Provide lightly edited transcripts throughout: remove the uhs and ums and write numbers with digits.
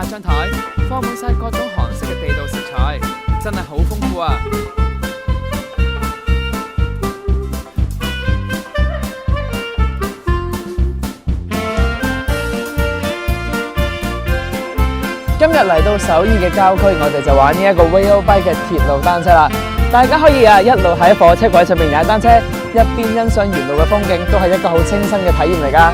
張台，放滿晒各種韓式嘅地道食材，真係好豐富啊！今日嚟到首爾嘅郊區，我哋就玩呢一個 Rail Bike 嘅鐵路單車啦。大家可以一路喺火車軌上面踩單車，一邊欣賞沿路嘅風景，都係一個好清新嘅體驗嚟㗎。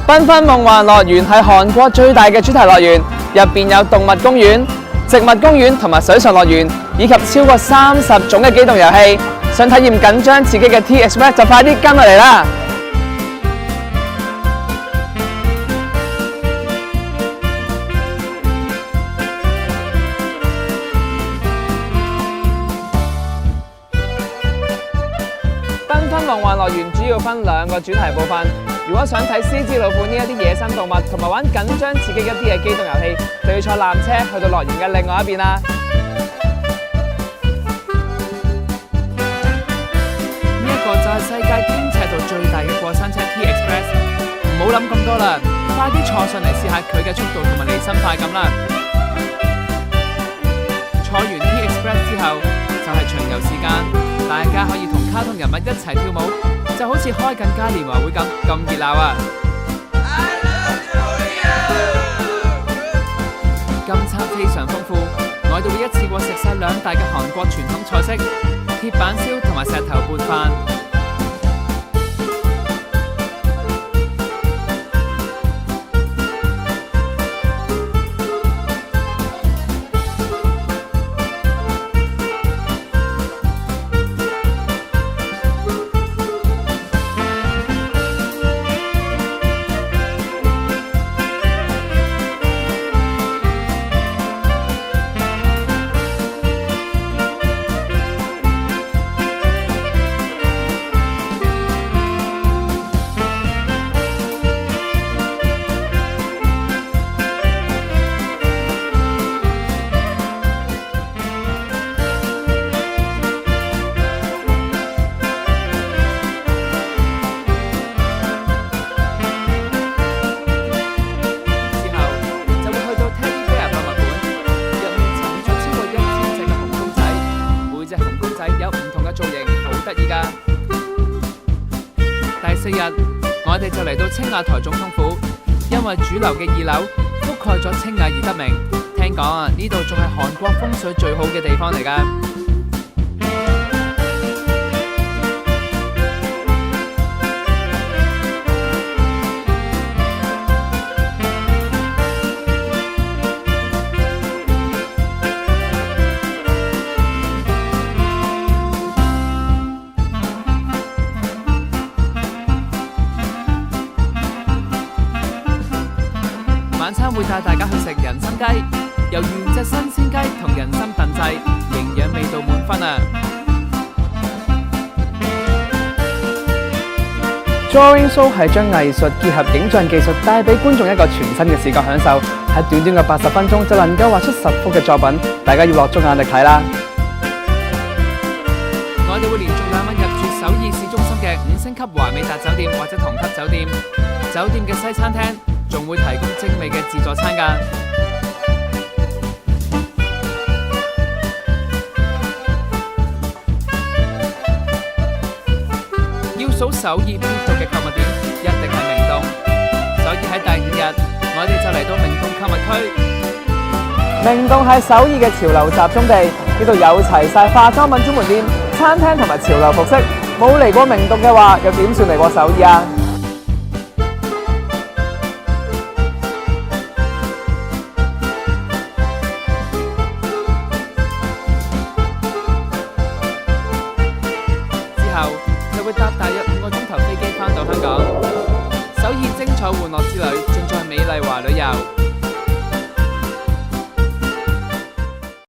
繽紛夢幻樂園係韓國最大嘅主題樂園，入邊有動物公園、植物公園同埋水上樂園，以及超過30種嘅機動遊戲。想體驗緊張刺激嘅 T Express 就快啲跟落嚟啦！繽紛夢幻樂園主要分2個主題部分。如果想睇獅子、老虎呢一啲野生動物，同埋玩緊張刺激一啲嘅機動遊戲，就要坐纜車去到樂園嘅另外一邊啦。呢一個就係世界經尺度最大嘅過山車 T Express， 唔好諗咁多啦，快啲坐上嚟試下佢嘅速度同埋離心快感啦！坐完 T Express 之後，就係巡遊時間，大家可以同卡通人物一齊跳舞。就好似開緊嘉年華會咁熱鬧啊！今餐非常豐富，我哋會一次過食晒2大嘅韓國傳統菜式——鐵板燒同埋石頭拌飯。第4日，我哋就嚟到青瓦台總統府，因為主樓嘅2樓覆蓋咗青瓦而得名。聽講啊，呢度仲係韓國風水最好嘅地方嚟㗎。晚餐會帶大家去食人參雞，由原隻新鮮雞同人參燉製，營養味道滿分啊！Drawing show 係將藝術結合影像技術，帶俾觀眾一個全新嘅視覺享受。喺短短嘅80分鐘就能夠畫出10幅嘅作品，大家要落足眼力睇啦！我哋會連續2晚入住首爾市中心嘅5星級華美達酒店或者同級酒店，酒店嘅西餐廳仲會提供精美嘅自助餐㗎。要數首爾必到嘅購物點，一定係明洞。所以喺第5日，我哋就嚟到明洞購物區。明洞係首爾嘅潮流集中地，呢度有齊晒化妝品專門店、餐廳同埋潮流服飾。冇嚟過明洞嘅話，又點算嚟過首爾啊？就會搭大約5個鐘頭飛機返到香港。首爾精彩玩樂之旅，盡在美麗華旅遊。